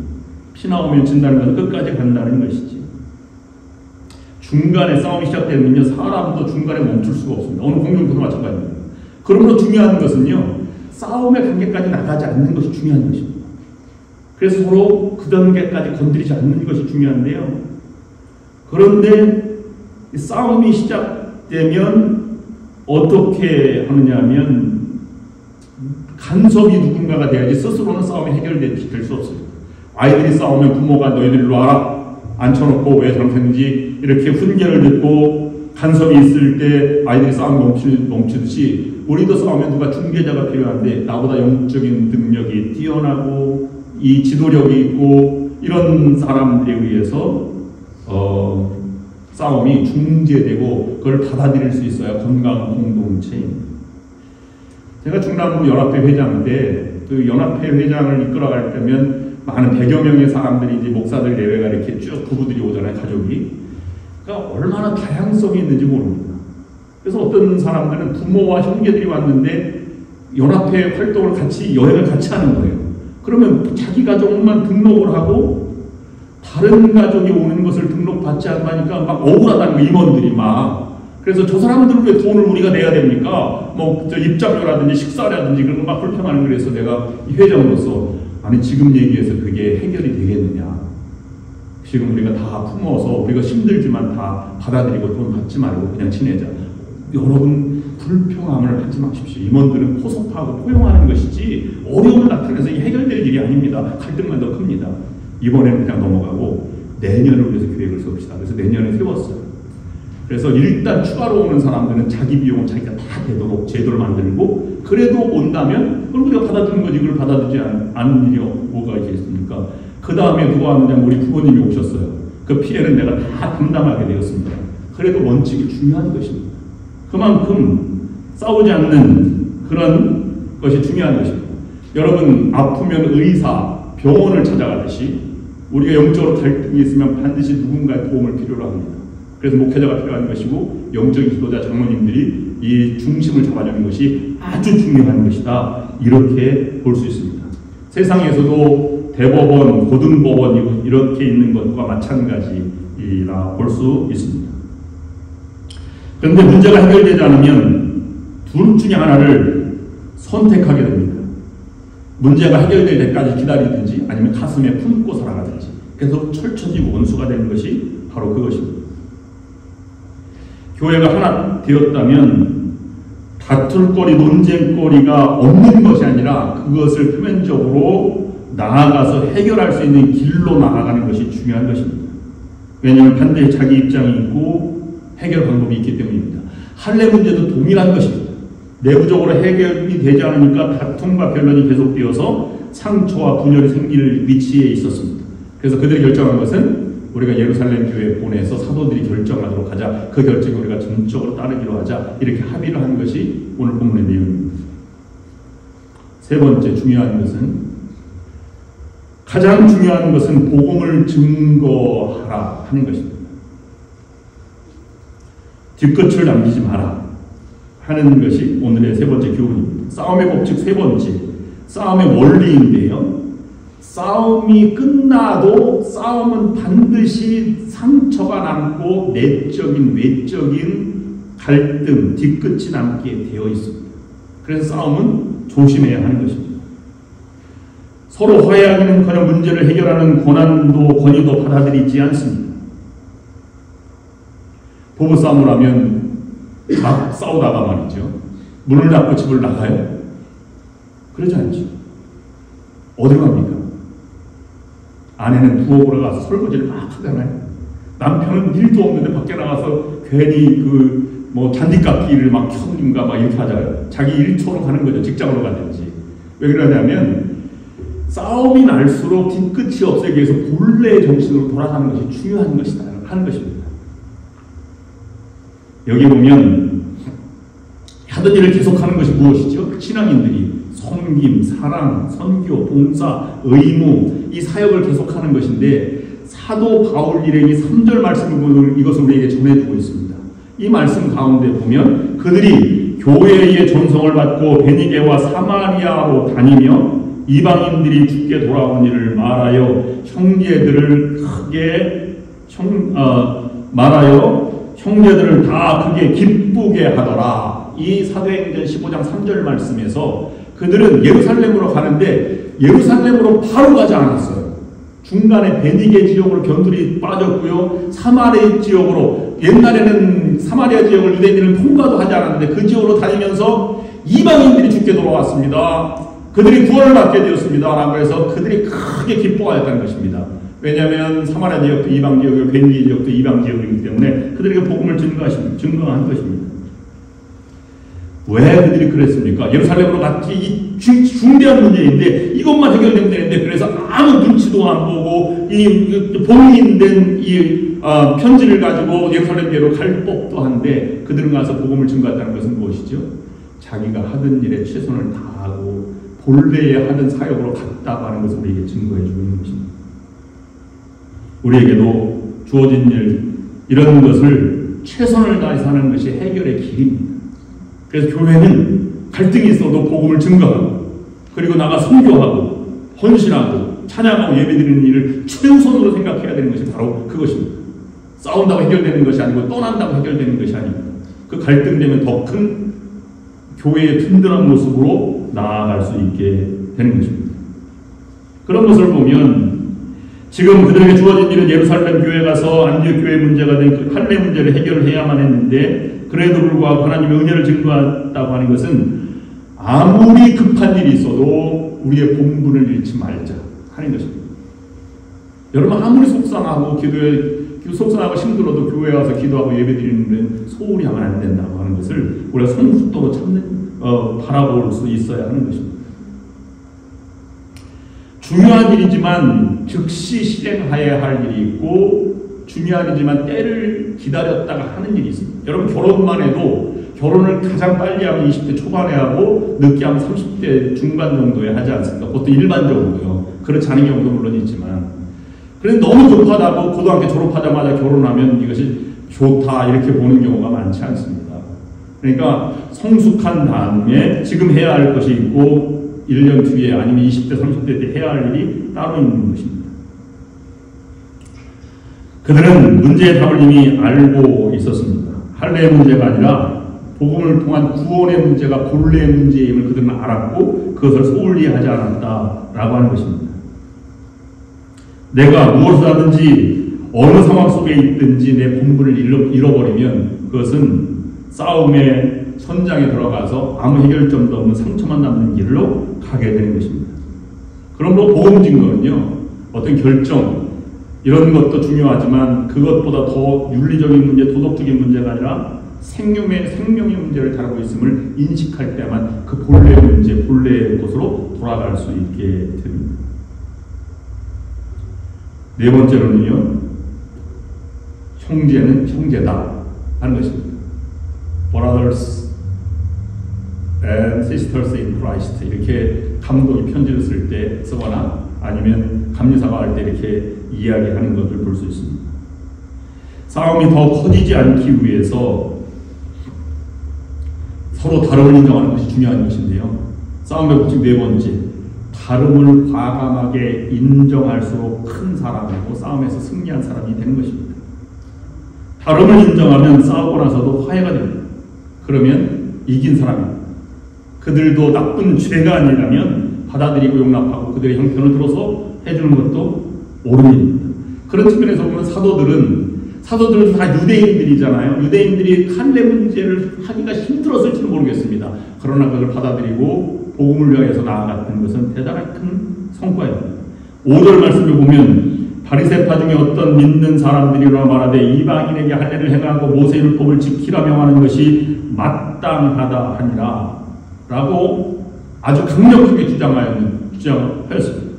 피 나오면 진다는 것은 끝까지 간다는 것이지. 중간에 싸움이 시작되면요, 사람도 중간에 멈출 수가 없습니다. 어느 공동체도 마찬가지입니다. 그러므로 중요한 것은요, 싸움의 단계까지 나가지 않는 것이 중요한 것입니다. 그래서 서로 그 단계까지 건드리지 않는 것이 중요한데요. 그런데 싸움이 시작되면 어떻게 하느냐 하면 간섭이 누군가가 돼야지 스스로는 싸움이 해결될 수 없습니다. 아이들이 싸우면 부모가 너희들 일로 와라 앉혀놓고 왜 잘못했는지 이렇게 훈계를 듣고 간섭이 있을 때 아이들이 싸움이 멈추듯이 우리도 싸우면 누가 중재자가 필요한데 나보다 영적인 능력이 뛰어나고 이 지도력이 있고 이런 사람들에 의해서 싸움이 중재되고 그걸 받아들일 수 있어야 건강한 공동체입니다. 제가 중남부 연합회 회장 때 그 연합회 회장을 이끌어갈 때면 많은 100여 명의 사람들이 이제 목사들 내외가 이렇게 쭉 부부들이 오잖아요, 가족이. 그러니까 얼마나 다양성이 있는지 모릅니다. 그래서 어떤 사람들은 부모와 형제들이 왔는데 연합회 활동을 같이 여행을 같이 하는 거예요. 그러면 자기 가족만 등록을 하고 다른 가족이 오는 것을 등록받지 않고 하니까 막 억울하다는 거, 임원들이 막. 그래서 저 사람들은 왜 돈을 우리가 내야 됩니까? 뭐 입장료라든지 식사라든지 그런 거 막 불평하는. 그래서 내가 이 회장으로서 아니 지금 얘기해서 그게 해결이 되겠느냐? 지금 우리가 다 품어서 우리가 힘들지만 다 받아들이고 돈 받지 말고 그냥 지내자. 여러분 불평함을 하지 마십시오. 임원들은 포섭하고 포용하는 것이지 어려움을 나타내서 해결될 일이 아닙니다. 갈등만 더 큽니다. 이번에는 그냥 넘어가고 내년을 위해서 계획을 세웁시다. 그래서 내년에 세웠어요. 그래서 일단 추가로 오는 사람들은 자기 비용을 자기가 다 되도록 제도를 만들고 그래도 온다면 그걸 우리가 받아주는 거지. 그걸 받아주지 않는 일이 뭐가 있겠습니까? 그 다음에 누가 왔느냐면 우리 부모님이 오셨어요. 그 피해는 내가 다 담당하게 되었습니다. 그래도 원칙이 중요한 것입니다. 그만큼 싸우지 않는 그런 것이 중요한 것입니다. 여러분 아프면 의사, 병원을 찾아가듯이 우리가 영적으로 갈등이 있으면 반드시 누군가의 도움을 필요로 합니다. 그래서 목회자가 필요한 것이고 영적인 지도자 장로님들이 이 중심을 잡아주는 것이 아주 중요한 것이다. 이렇게 볼 수 있습니다. 세상에서도 대법원, 고등법원 이렇게 있는 것과 마찬가지라 볼 수 있습니다. 그런데 문제가 해결되지 않으면 둘 중에 하나를 선택하게 됩니다. 문제가 해결될 때까지 기다리든지 아니면 가슴에 품고 살아가든지 계속 철처지고 원수가 되는 것이 바로 그것입니다. 교회가 하나 되었다면 다툴거리, 논쟁거리가 없는 것이 아니라 그것을 표면적으로 나아가서 해결할 수 있는 길로 나아가는 것이 중요한 것입니다. 왜냐하면 반드시 자기 입장이 있고 해결 방법이 있기 때문입니다. 할례 문제도 동일한 것입니다. 내부적으로 해결이 되지 않으니까 다툼과 변론이 계속되어서 상처와 분열이 생길 위치에 있었습니다. 그래서 그들이 결정한 것은 우리가 예루살렘 교회에 보내서 사도들이 결정하도록 하자. 그 결정에 우리가 전적으로 따르기로 하자. 이렇게 합의를 한 것이 오늘 본문의 내용입니다. 세 번째 중요한 것은 가장 중요한 것은 복음을 증거하라 하는 것입니다. 뒤끝을 남기지 마라 하는 것이 오늘의 세 번째 교훈입니다. 싸움의 법칙 세 번째, 싸움의 원리인데요. 싸움이 끝나도 싸움은 반드시 상처가 남고 내적인 외적인 갈등, 뒤끝이 남게 되어 있습니다. 그래서 싸움은 조심해야 하는 것입니다. 서로 화해하기는커녕 문제를 해결하는 권위도 받아들이지 않습니다. 부부싸움을 하면 막 싸우다가 말이죠. 문을 닫고 집을 나가요? 그러지 않죠. 어디로 갑니까? 아내는 부엌으로 가서 설거지를 막 하잖아요. 남편은 일도 없는데 밖에 나가서 괜히 잔디깎기를 막 켜는가 막 이렇게 하잖아요. 자기 일터로 가는 거죠. 직장으로 가든지. 왜 그러냐면 싸움이 날수록 뒤끝이 없애기 위해서 본래의 정신으로 돌아가는 것이 중요한 것이다 하는 것입니다. 여기 보면 하던 일을 계속하는 것이 무엇이죠? 신앙인들이 섬김, 사랑, 선교, 봉사, 의무 이 사역을 계속하는 것인데 사도 바울 일행이 3절 말씀을 보면 이것을 우리에게 전해주고 있습니다. 이 말씀 가운데 보면 그들이 교회의 전성을 받고 베니게와 사마리아로 다니며 이방인들이 죽게 돌아온 일을 말하여 형제들을 다 크게 기쁘게 하더라. 이 사도행전 15장 3절 말씀에서 그들은 예루살렘으로 가는데 예루살렘으로 바로 가지 않았어요. 중간에 베니게 지역으로 견들이 빠졌고요. 사마리아 지역으로, 옛날에는 사마리아 지역을 유대인들은 통과도 하지 않았는데 그 지역으로 다니면서 이방인들이 죽게 돌아왔습니다. 그들이 구원을 받게 되었습니다. 라고 해서 그들이 크게 기뻐하였다는 것입니다. 왜냐하면 사마리아 지역도 이방 지역이고 베니게 지역도 이방 지역이기 때문에 그들에게 복음을 증거한 것입니다. 왜 그들이 그랬습니까? 예루살렘으로 갔기 이 중대한 문제인데 이것만 해결되면 되는데 그래서 아무 눈치도 안 보고 이 봉인된 이 편지를 가지고 예루살렘계로 갈 법도 한데 그들은 가서 복음을 증거했다는 것은 무엇이죠? 자기가 하던 일에 최선을 다하고 본래에 하던 사역으로 갔다고 하는 것을 우리에게 증거해 주고 있는 것입니다. 우리에게도 주어진 일 이런 것을 최선을 다해서 하는 것이 해결의 길입니다. 그래서 교회는 갈등이 있어도 복음을 증거하고 그리고 나가 선교하고 헌신하고 찬양하고 예배드리는 일을 최우선으로 생각해야 되는 것이 바로 그것입니다. 싸운다고 해결되는 것이 아니고 떠난다고 해결되는 것이 아닙니다. 그 갈등 때문에 더 큰 교회의 든든한 모습으로 나아갈 수 있게 되는 것입니다. 그런 것을 보면 지금 그들에게 주어진 일은 예루살렘 교회에 가서 안디옥 교회 문제가 된 그 할례 문제를 해결해야만 했는데 그래도 불구하고 하나님의 은혜를 증거한다고 하는 것은 아무리 급한 일이 있어도 우리의 본분을 잃지 말자 하는 것입니다. 여러분 아무리 속상하고 속상하고 힘들어도 교회에 와서 기도하고 예배드리는 데 소홀히 하면 안 된다고 하는 것을 우리가 성숙도로 바라볼 수 있어야 하는 것입니다. 중요한 일이지만 즉시 실행해야 할 일이 있고 중요한 일이지만 때를 기다렸다가 하는 일이 있습니다. 여러분 결혼만 해도 결혼을 가장 빨리 하면 20대 초반에 하고 늦게 하면 30대 중반 정도에 하지 않습니까? 그것도 일반적으로요. 그렇지 않은 경우도 물론 있지만 그런데 너무 급하다고 고등학교 졸업하자마자 결혼하면 이것이 좋다 이렇게 보는 경우가 많지 않습니다. 그러니까 성숙한 다음에 지금 해야 할 것이 있고 1년 뒤에 아니면 20대 30대 때 해야 할 일이 따로 있는 것입니다. 그들은 문제의 답을 이미 알고 있었습니다. 할례의 문제가 아니라 복음을 통한 구원의 문제가 본래의 문제임을 그들은 알았고 그것을 소홀히 하지 않았다라고 하는 것입니다. 내가 무엇을 하든지 어느 상황 속에 있든지 내 본분을 잃어버리면 그것은 싸움의 선장에 들어가서 아무 해결점도 없는 상처만 남는 길로 가게 되는 것입니다. 그러므로 복음 증거는요, 어떤 결정 이런 것도 중요하지만 그것보다 더 윤리적인 문제, 도덕적인 문제가 아니라 생명의 문제를 다루고 있음을 인식할 때만 그 본래의 문제, 본래의 곳으로 돌아갈 수 있게 됩니다. 네 번째로는요, 형제는 형제다 하는 것입니다. Brothers and sisters in Christ 이렇게 감독이 편지를 쓸 때 쓰거나 아니면 감리사가 할 때 이렇게 이야기하는 것을 볼 수 있습니다. 싸움이 더 커지지 않기 위해서 서로 다름을 인정하는 것이 중요한 것인데요. 싸움의 법칙 네 번째, 다름을 과감하게 인정할수록 큰 사람이고 싸움에서 승리한 사람이 되는 것입니다. 다름을 인정하면 싸우고 나서도 화해가 됩니다. 그러면 이긴 사람입니다. 그들도 나쁜 죄가 아니라면 받아들이고 용납하고 그들의 형편을 들어서 해주는 것도 옳은 일입니다. 그런 측면에서 보면 사도들은 다 유대인들이잖아요. 유대인들이 할례 문제를 하기가 힘들었을지는 모르겠습니다. 그러나 그걸 받아들이고 복음을 위하여서 나아갔던 것은 대단히 큰 성과입니다. 5절 말씀을 보면 바리새파 중에 어떤 믿는 사람들이 말하되 이방인에게 할례를 행하고 모세 율법을 지키라 명하는 것이 마땅하다 하니라 라고 아주 강력하게 주장하였습니다.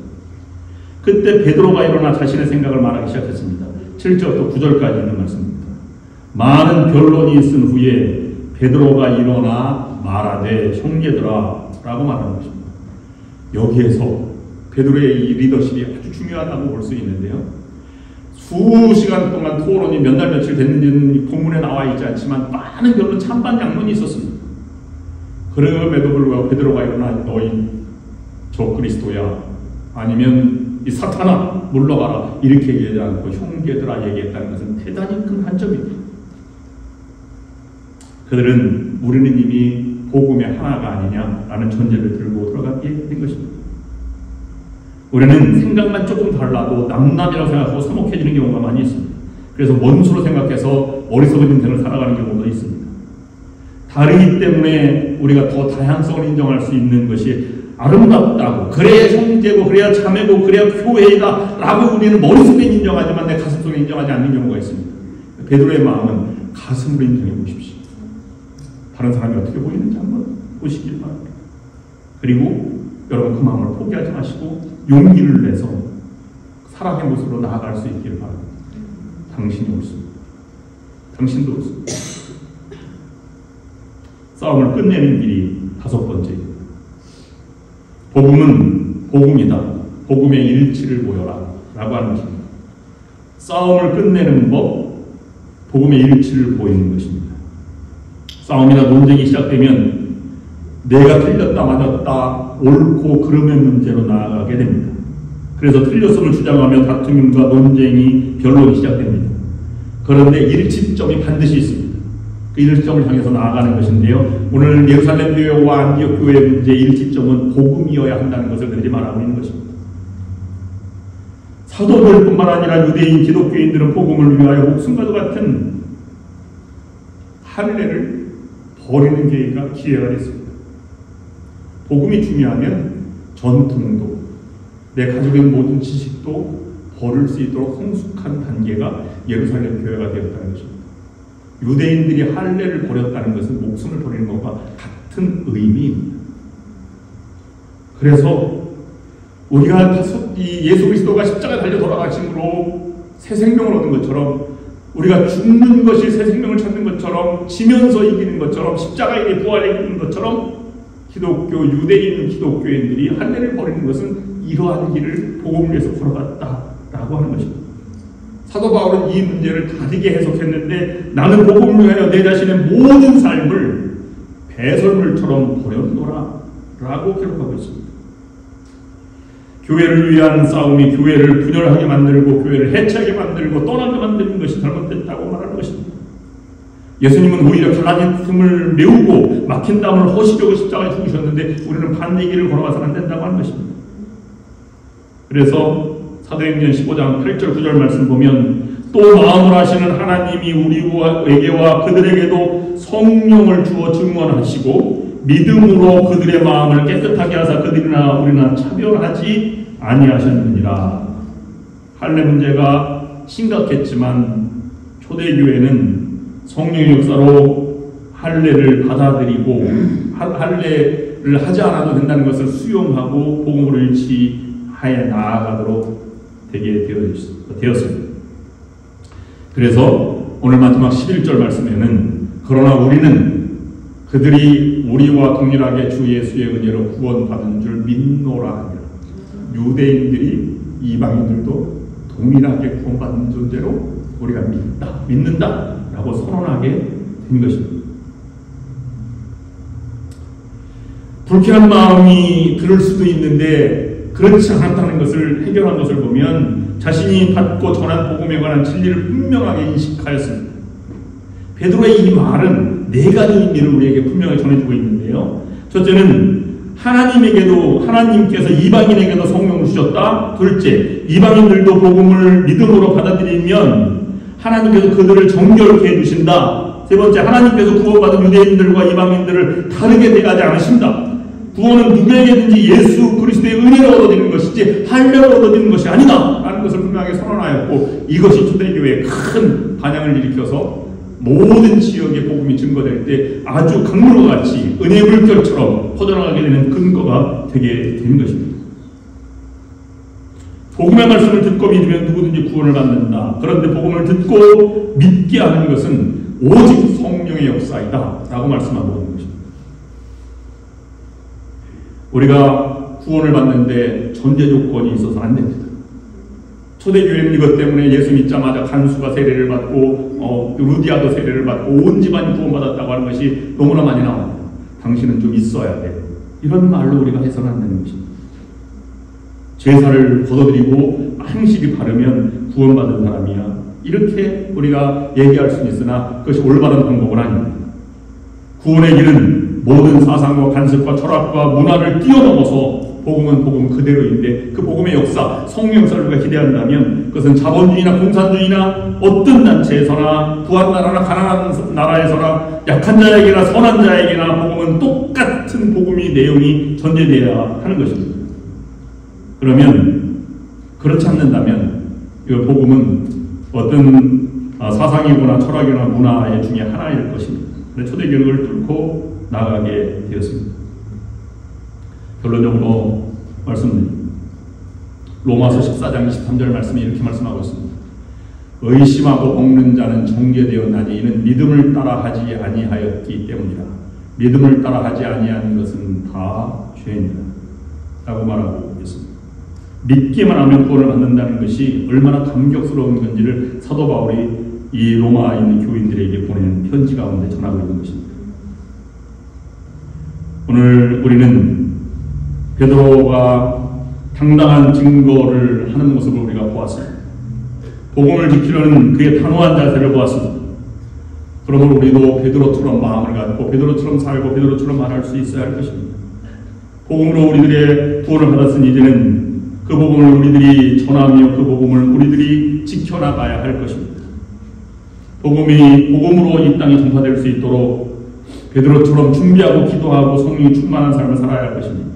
그때 베드로가 일어나 자신의 생각을 말하기 시작했습니다. 7절부터 9절까지 있는 말씀입니다. 많은 변론이 있은 후에 베드로가 일어나 말하되 형제들아 라고 말하는 것입니다. 여기에서 베드로의 이 리더십이 아주 중요하다고 볼 수 있는데요. 수시간 동안 토론이 몇 날 며칠 됐는지는 본문에 나와 있지 않지만 많은 변론 찬반 양론이 있었습니다. 그럼에도 불구하고 베드로가 일어나 너희 저 그리스도야 아니면 이 사탄아 물러가라 이렇게 얘기하지 않고 형제들아 얘기했다는 것은 대단히 큰 한점입니다. 그들은 우리는 이미 복음의 하나가 아니냐라는 전제를 들고 들어가게 된 것입니다. 우리는 생각만 조금 달라도 남남이라고 생각하고 서먹해지는 경우가 많이 있습니다. 그래서 원수로 생각해서 어리석은 인생을 살아가는 경우도 있습니다. 다르기 때문에 우리가 더 다양성을 인정할 수 있는 것이 아름답다고, 그래야 형제고 그래야 자매고 그래야 교회이다 라고 우리는 머릿속에 인정하지만 내 가슴속에 인정하지 않는 경우가 있습니다. 베드로의 마음은 가슴으로 인정해 보십시오. 다른 사람이 어떻게 보이는지 한번 보시길 바랍니다. 그리고 여러분 그 마음을 포기하지 마시고 용기를 내서 사랑의 모습으로 나아갈 수 있기를 바랍니다. 당신이 옳습니다. 당신도 옳습니다. 싸움을 끝내는 길이 5번째입니다. 복음은 복음이다. 복음의 일치를 보여라 라고 하는 것입니다. 싸움을 끝내는 법, 복음의 일치를 보이는 것입니다. 싸움이나 논쟁이 시작되면 내가 틀렸다 맞았다 옳고 그름의 문제로 나아가게 됩니다. 그래서 틀렸음을 주장하며 다툼과 논쟁이 변론이 시작됩니다. 그런데 일치점이 반드시 있습니다. 그 일치점을 향해서 나아가는 것인데요. 오늘 예루살렘 교회와 안디옥 교회의 문제의 일치점은 복음이어야 한다는 것을 그들이 말하고 있는 것입니다. 사도들뿐만 아니라 유대인 기독교인들은 복음을 위하여 목숨과도 같은 할례를 버리는 기회가 됐습니다. 복음이 중요하면 전통도 내 가지고 있는 모든 지식도 버릴 수 있도록 성숙한 단계가 예루살렘 교회가 되었다는 것입니다. 유대인들이 할례를 버렸다는 것은 목숨을 버리는 것과 같은 의미입니다. 그래서 우리가 예수 그리스도가 십자가에 달려 돌아가심으로 새 생명을 얻은 것처럼 우리가 죽는 것이 새 생명을 찾는 것처럼 지면서 이기는 것처럼 십자가에 부활에 이기는 것처럼 유대인 기독교인들이 할례를 버리는 것은 이러한 길을 복음을 위해서 걸어갔다라고 하는 것입니다. 사도 바울은 이 문제를 다르게 해석했는데 나는 복음을 위하여 내 자신의 모든 삶을 배설물처럼 버렸노라 라고 기록하고 있습니다. 교회를 위한 싸움이 교회를 분열하게 만들고 교회를 해체하게 만들고 떠나게 만드는 것이 잘못됐다고 말하는 것입니다. 예수님은 오히려 갈라진 틈을 메우고 막힌 담을 허시려고 십자가에 죽으셨는데 우리는 반대 길을 걸어가서는 안 된다고 하는 것입니다. 그래서 사도행전 15장 8절 9절 말씀 보면 또 마음을 하시는 하나님이 우리에게와 그들에게도 성령을 주어 증언하시고 믿음으로 그들의 마음을 깨끗하게 하사 그들이나 우리나 차별하지 아니하셨느니라. 할례 문제가 심각했지만 초대교회는 성령의 역사로 할례를 받아들이고 할례를 하지 않아도 된다는 것을 수용하고 복음으로 일치하여 나아가도록 되게 되었습니다. 그래서 오늘 마지막 11절 말씀에는 그러나 우리는 그들이 우리와 동일하게 주 예수의 은혜로 구원받은 줄 믿노라 하니라. 유대인들이 이방인들도 동일하게 구원받는 존재로 우리가 믿는다 라고 선언하게 된 것입니다. 불쾌한 마음이 들을 수도 있는데 그렇지 않았다는 것을 해결한 것을 보면 자신이 받고 전한 복음에 관한 진리를 분명하게 인식하였습니다. 베드로의 이 말은 4가지 의미를 우리에게 분명히 전해주고 있는데요. 첫째는 하나님께서 이방인에게도 성령을 주셨다. 둘째, 이방인들도 복음을 믿음으로 받아들이면 하나님께서 그들을 정결케 해주신다. 세 번째, 하나님께서 구원받은 유대인들과 이방인들을 다르게 대하지 않으신다. 구원은 누구에게든지 예수 그리스도의 은혜로 얻어지는 것이지 할례로 얻어지는 것이 아니다 라는 것을 분명하게 선언하였고, 이것이 초대교회에 큰 반향을 일으켜서 모든 지역에 복음이 증거될 때 아주 강물과 같이 은혜의 물결처럼 퍼져나가게 되는 근거가 되게 되는 것입니다. 복음의 말씀을 듣고 믿으면 누구든지 구원을 받는다. 그런데 복음을 듣고 믿게 하는 것은 오직 성령의 역사이다 라고 말씀하고 있는 것입니다. 우리가 구원을 받는데 전제 조건이 있어서 안 됩니다. 초대교회는 이것 때문에 예수 믿자마자 간수가 세례를 받고 루디아도 세례를 받고 온 집안이 구원받았다고 하는 것이 너무나 많이 나옵니다. 당신은 좀 있어야 돼. 이런 말로 우리가 해서는 안 되는 것입니다. 제사를 걷어들이고 행실이 바르면 구원받은 사람이야. 이렇게 우리가 얘기할 수는 있으나 그것이 올바른 방법은 아닙니다. 구원의 길은 모든 사상과 간섭과 철학과 문화를 뛰어넘어서 복음은 복음 그대로인데 그 복음의 역사, 성령 역사를 우리가 기대한다면 그것은 자본주의나 공산주의나 어떤 단체에서나 부한나라나 가난한 나라에서나 약한 자에게나 선한 자에게나 복음은 똑같은 복음의 내용이 전제되어야 하는 것입니다. 그러면 그렇지 않는다면 이 복음은 어떤 사상이거나 철학이나 문화의 중에 하나일 것입니다. 초대교육을 뚫고 나가게 되었습니다. 결론적으로 말씀드립니다. 로마서 14장 23절 말씀이 이렇게 말씀하고 있습니다. 의심하고 먹는 자는 정죄되었나니 이는 믿음을 따라하지 아니하였기 때문이라. 믿음을 따라하지 아니한 것은 다 죄니라 라고 말하고 있습니다. 믿기만 하면 구원을 받는다는 것이 얼마나 감격스러운 건지를 사도 바울이 이 로마에 있는 교인들에게 보낸 편지 가운데 전하고 있는 것입니다. 오늘 우리는 베드로가 당당한 증거를 하는 모습을 우리가 보았습니다. 복음을 지키려는 그의 단호한 자세를 보았습니다. 그러므로 우리도 베드로처럼 마음을 갖고 베드로처럼 살고 베드로처럼 말할 수 있어야 할 것입니다. 복음으로 우리들의 구원을 받았은 이제는 그 복음을 우리들이 전하며 그 복음을 우리들이 지켜나가야 할 것입니다. 복음으로 이 땅에 전파될 수 있도록 베드로처럼 준비하고 기도하고 성령이 충만한 삶을 살아야 할 것입니다.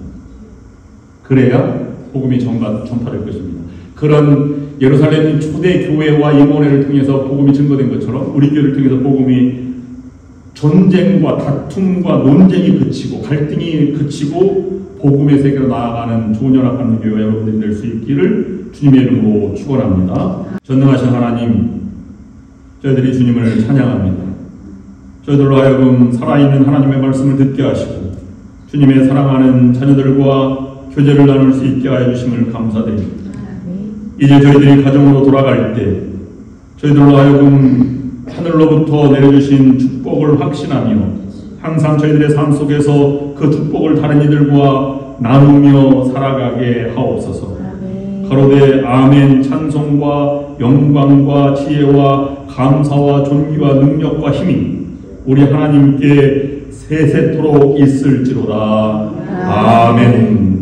그래야 복음이 전파될 것입니다. 그런 예루살렘 초대 교회와 임원회를 통해서 복음이 증거된 것처럼 우리 교회를 통해서 복음이 전쟁과 다툼과 논쟁이 그치고 갈등이 그치고 복음의 세계로 나아가는 좋은 연합하는 교회 여러분들이 될 수 있기를 주님의 이름으로 축원합니다. 전능하신 하나님, 저희들이 주님을 찬양합니다. 저희들로 하여금 살아있는 하나님의 말씀을 듣게 하시고 주님의 사랑하는 자녀들과 교제를 나눌 수 있게 하여 주심을 감사드립니다. 이제 저희들이 가정으로 돌아갈 때 저희들로 하여금 하늘로부터 내려주신 축복을 확신하며 항상 저희들의 삶 속에서 그 축복을 다른 이들과 나누며 살아가게 하옵소서. 가로되 아멘. 찬송과 영광과 지혜와 감사와 존귀와 능력과 힘이 우리 하나님께 세세토록 있을지로다. 아멘.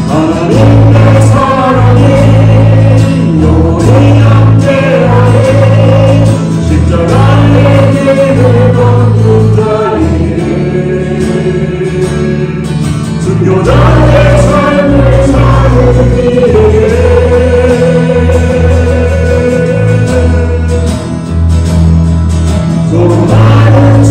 하나님의 사랑이 영원히 함께하네. 십자가의 길을 걷는 자에게 순교자의 삶을 사는 이에게 서로 나는